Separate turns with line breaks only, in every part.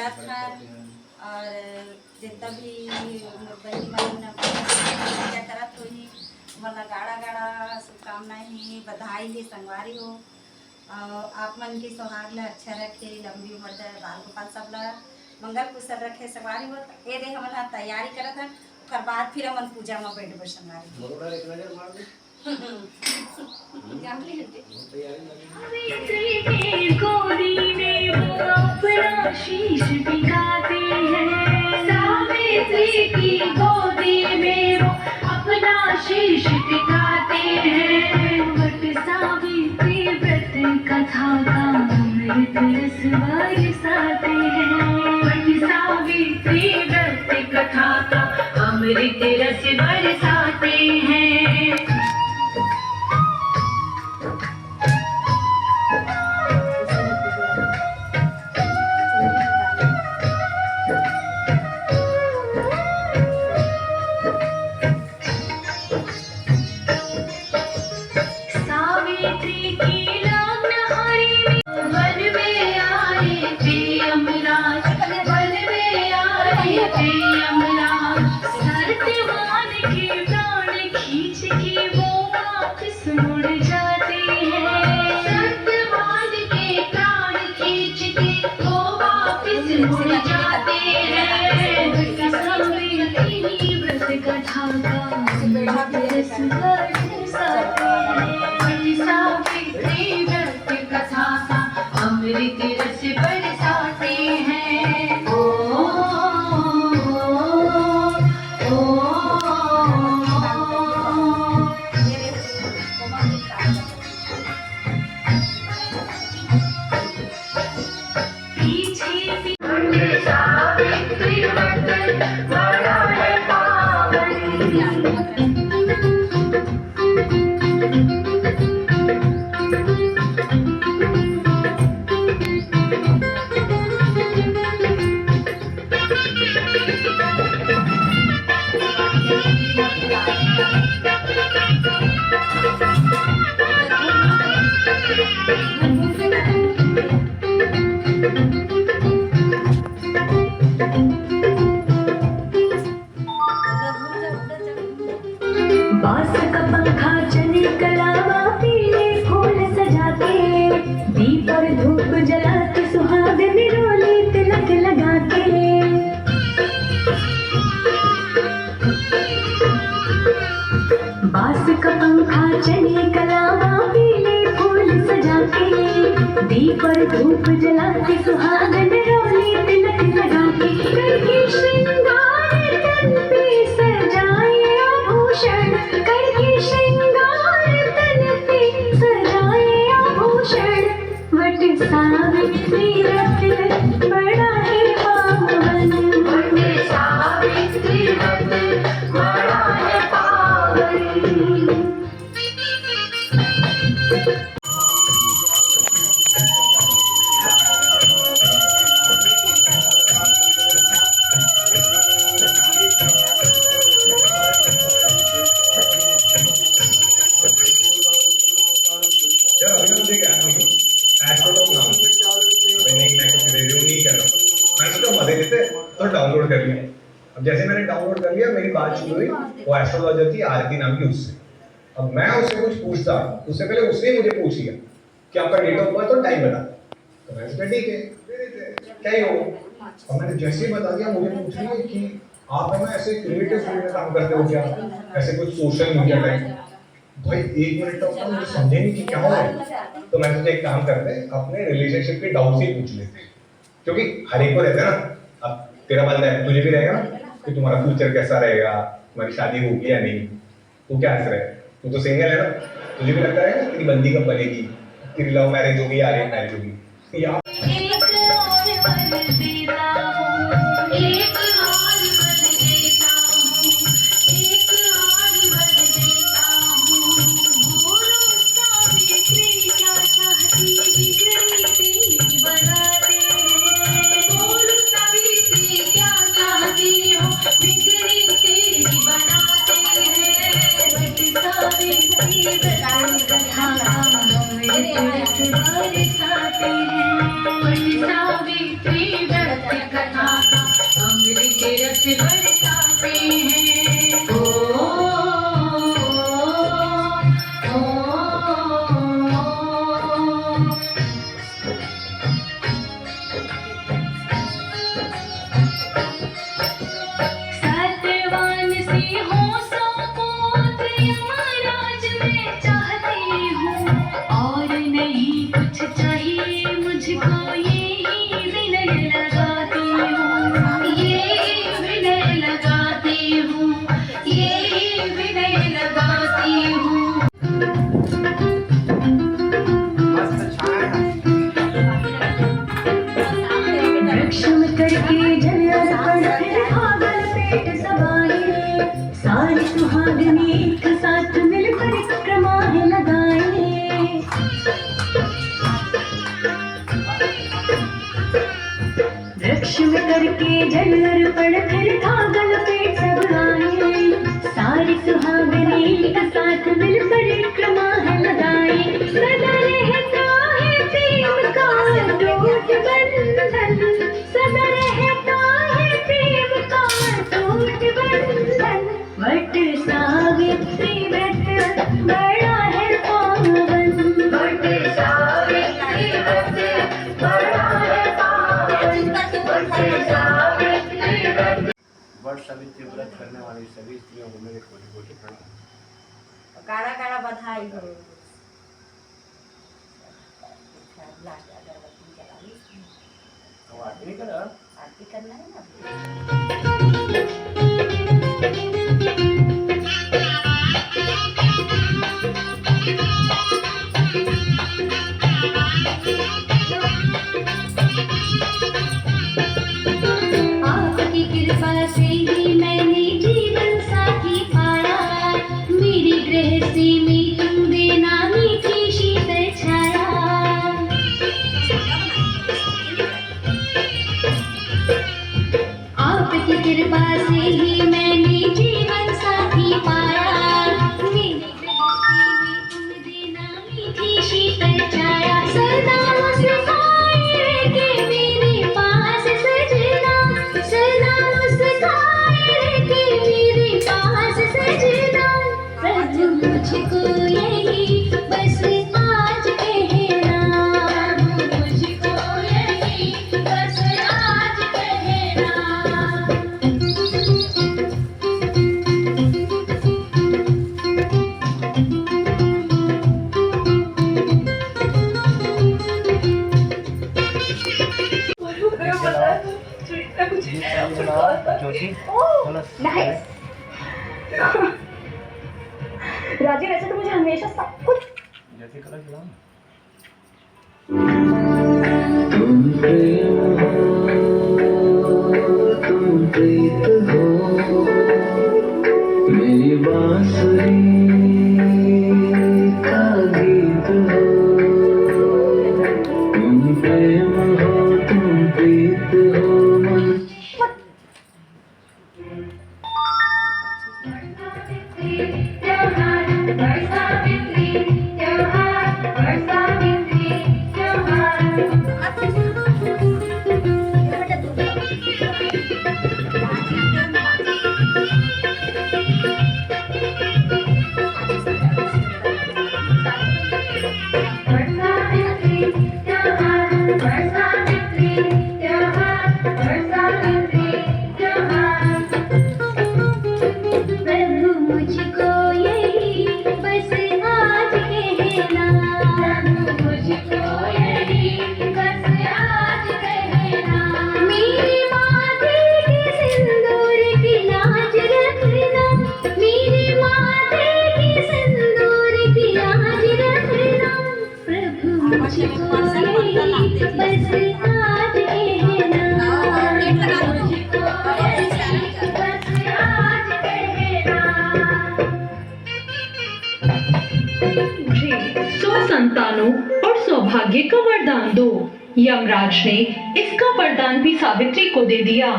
व्रत है और जितना भी बहनी मन क्या करत हुई मला गाड़ा गाड़ा शुभकामनाएं ही बधाई ही संगवारी हो। आप मन की सुहाग ला अच्छा रखे, लंबी उम्र दे, बाल गोपाल सब ला मंगल कुशल रखे संगवारी हो। ए दे हमन तैयारी करत हन, ओकर बाद फिर हमन पूजा में बैठबो संगवारी।
गोदी में वो अपना शीश दिखाते हैं, सावित्री की गोदी में वो अपना शीश दिखाते हैं। वट सावित्री व्रत कथा का अमृत रस बरसाते हैं, वट सावित्री व्रत कथा का अमृत रस बरसाते हैं। अमृत रस बरसाते हैं। ओ बांस का पंखा चने कलावा पीले फूल सजा के, दीप और धूप जला के सुहागन रोली तिलक लगा के। बांस का पंखा चने कलावा पीले फूल सजा के, दीप और धूप जला के सुहागन रोली तिलक लगा के। करके श्रृंगार तन पे सजाए आभूषण, करके श्रृंगार तन पे सजाए आभूषण। वट सावित्री व्रत बड़ा है पावन, वट सावित्री व्रत बड़ा है पावन।
तो डाउनलोड कर लिया। अब जैसे मैंने डाउनलोड कर लिया, मेरी बात शुरू हुई वो एस्ट्रोलॉजर थी आरती नाम की उससे। अब मैं उससे कुछ पूछता, उससे पहले उसने मुझे पूछ लिया कि आपका डेट ऑफ बर्थ और टाइम बता। तो मैंने सोचा ठीक है क्या ही हो। और मैंने जैसे ही बता दिया, मुझे पूछ लिया कि आप है ना ऐसे क्रिएटिव फील्ड में काम करते हो क्या, ऐसे कुछ सोशल मीडिया टाइप। भाई एक मिनट तक मुझे समझे नहीं कि क्या हो रहा है। तो मैंने सोचा एक काम करते हैं, अपने रिलेशनशिप के डाउट्स ही पूछ लेते हैं, क्योंकि हर एक को रहता है ना। अब तेरा बंदा है, तुझे भी रहेगा कि तुम्हारा फ्यूचर कैसा रहेगा, तुम्हारी शादी होगी या नहीं, तू क्या आंसर है। तू तो सिंगल है ना, तुझे भी लगता है तेरी बंदी कब बनेगी, तेरी लव मैरिज होगी या अरेंज मैरिज होगी।
सावित्री व्रत के जल अर्पण फिर था गल पेट सब आए, सारी सुहागनी का साथ मिल परिक्रमा है लगाई, सदा रहता है प्रेम का टूट बंधन, सदा रहता है प्रेम का टूट बंधन, वट सावित्री व्रत बड़ा है पावन, वट सावित्री व्रत बड़ा है पावन, वट सावित्री व्रत।
वट सावित्री व्रत करने वाली सभी स्त्रियों को मेरे कोटि कोटि प्रणाम।
गाड़ा गाड़ा बधाई हो। अगरबत्ती जला ली,
अब आरती नहीं करा?
आरती करना है ना।
आपकी कृपा से ही मैंने जीवन साथी पाया, मेरी गृहस्थी में तुम देना मीठी शीतल छाया। आपकी कृपा से ही मैंने जीवन साथी पाया, मेरी गृहस्थी में तुम देना मीठी शीतल छाया। सदा मुस्कुराए के मेरे पास सजना, सदा मुस्कुराए के मेरे पास सजना, प्रभु मुझको यही बस आज कहना, प्रभु मुझको यही बस आज कहना।
ज्योति चलो
राजीव, ऐसे तो मुझे हमेशा सब कुछ
ज्योति कलर खिलाओ ना।
तुम प्रेम हो, तुम प्रीत हो, मेरी बांसुरी का गीत हो, तुम प्रेम हो, तुम प्रीत हो, मन
त्योहार वर्षावित्री, त्योहार वर्षावित्री, त्योहार। वर्षावित्री, त्योहार वर्षावित्री, त्योहार वर्षावित्री, त्योहार। प्रभु मुझको यही बस आज कहना, प्रभु मुझको यही बस आज कहना। मेरे माथे के सिंदूर की लाज रखना, मेरे माथे के सिंदूर की लाज रखना, प्रभु मुझको यही बस आज कहना, मुझको यही बस आज कहना।
मुझे 100 संतानों और सौभाग्य का वरदान दो। यमराज ने इसका वरदान भी सावित्री को दे दिया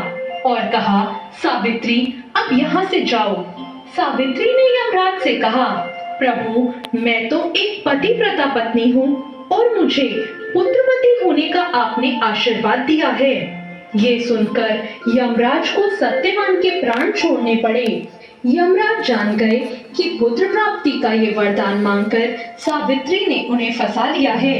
और कहा, सावित्री अब यहाँ से जाओ। सावित्री ने यमराज से कहा, प्रभु मैं तो एक पतिव्रता पत्नी हूँ और मुझे पुत्रवती होने का आपने आशीर्वाद दिया है। ये सुनकर यमराज को सत्यवान के प्राण छोड़ने पड़े। यमराज जान गए कि पुत्र प्राप्ति का ये वरदान मांगकर सावित्री ने उन्हें फंसा लिया है।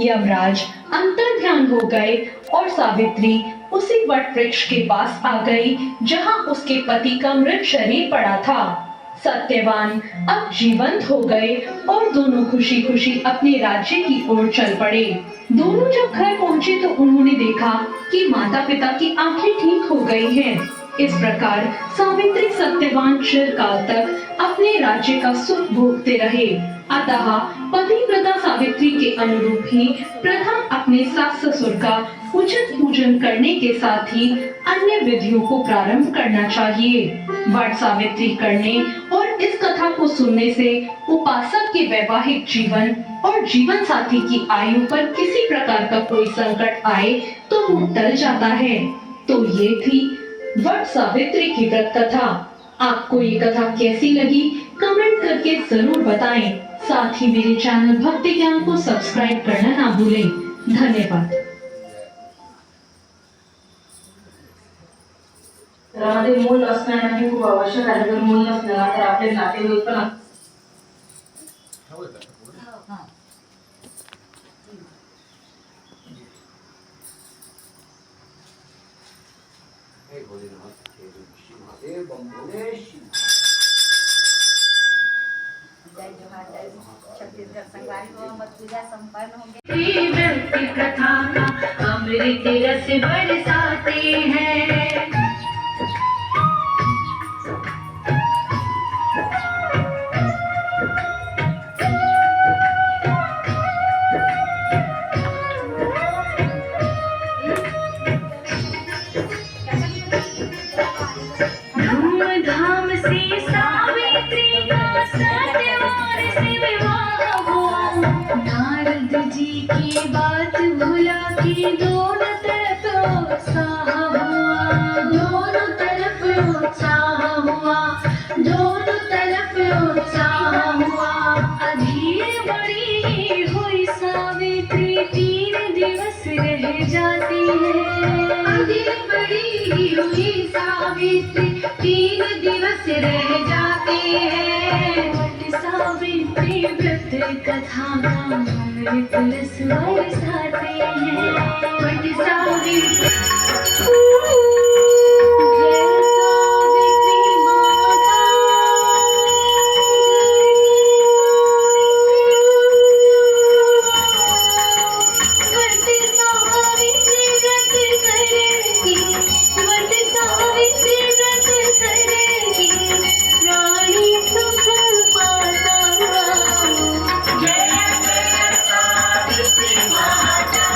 यमराज अंतर्ध्यान हो गए और सावित्री उसी वट वृक्ष के पास आ गई जहां उसके पति का मृत शरीर पड़ा था। सत्यवान अब जीवंत हो गए और दोनों खुशी खुशी अपने राज्य की ओर चल पड़े। दोनों जब घर पहुंचे तो उन्होंने देखा कि माता पिता की आंखें ठीक हो गई हैं। इस प्रकार सावित्री सत्यवान चिरकाल तक अपने राज्य का सुख भोगते रहे। अतः पतिव्रता सावित्री के अनुरूप ही प्रथम अपने सास ससुर का उचित पूजन करने के साथ ही अन्य विधियों को प्रारंभ करना चाहिए। वट सावित्री करने और इस कथा को सुनने से उपासक के वैवाहिक जीवन और जीवन साथी की आयु पर किसी प्रकार का कोई संकट आए तो वो टल जाता है। तो ये थी वट सावित्री की व्रत कथा। आपको ये कथा कैसी लगी कमेंट करके जरूर बताएं। साथ ही मेरे चैनल भक्ति ज्ञान को सब्सक्राइब करना ना भूलें। धन्यवाद।
त्यामध्ये मूल असणं हे खूप आवश्यक आहे. जर मूल नसलं ना तर आपले नातेवाईक पण
हे भोलेनाथ हे ऋषि महादेव बम्बोले शिव।
जय जोहार, जय छत्तीसगढ़ संगवारी हो। मत पूजा संपन्न हो गई।
श्री व्रत कथा का अमृत रस बरसाते हैं। धूमधाम से सावित्री का सत्यवान से विवाह हुआ। नारद जी की बात भुला के दोनों तरफ उत्साह हुआ। दोनों तरफ उत्साह हुआ। दोनों तरफ उत्साह हुआ। अधीर बड़ी हुई सावित्री 3 दिवस रह जाती है। अधीर बड़ी हुई सावित्री 3 दिवस रह जाते हैं। वट सावित्री व्रत कथा का अमृत रस बरसाते हैं। वट सावित्री जय सावित्री माता। वट सावित्री व्रत करेगी। वट सावित्री व्रत करेगी। रानी सुख पाता। जय जय सावित्री माता।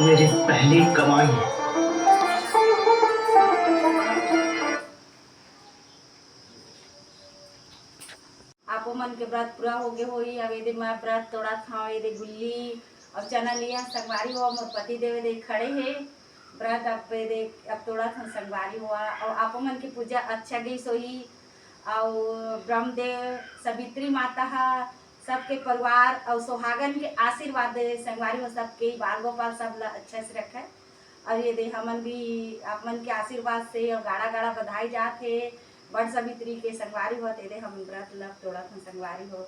मेरी पहली कमाई है।
आपो मन के व्रत पूरा हो गए होई। अब यदि मैं व्रत तोड़ा था यदि गुल्ली और चना लिया संगवारी हुआ मोर पति देव दे खड़े है व्रत अब यदि अब तोड़ा था संगवारी हुआ और आपो मन की पूजा अच्छा गई सोई और ब्रह्मदेव सवित्री माता सबके परिवार और सुहागन के आशीर्वाद संगवारी हो सबके बाल गोपाल सब ला अच्छा से रखे और ये दे हमन भी आप मन के आशीर्वाद से और गाड़ा गाड़ा बधाई जात है बड़ सवित्री के संगवारी हो ते हम व्रत लब तोड़ा संगवारी हो।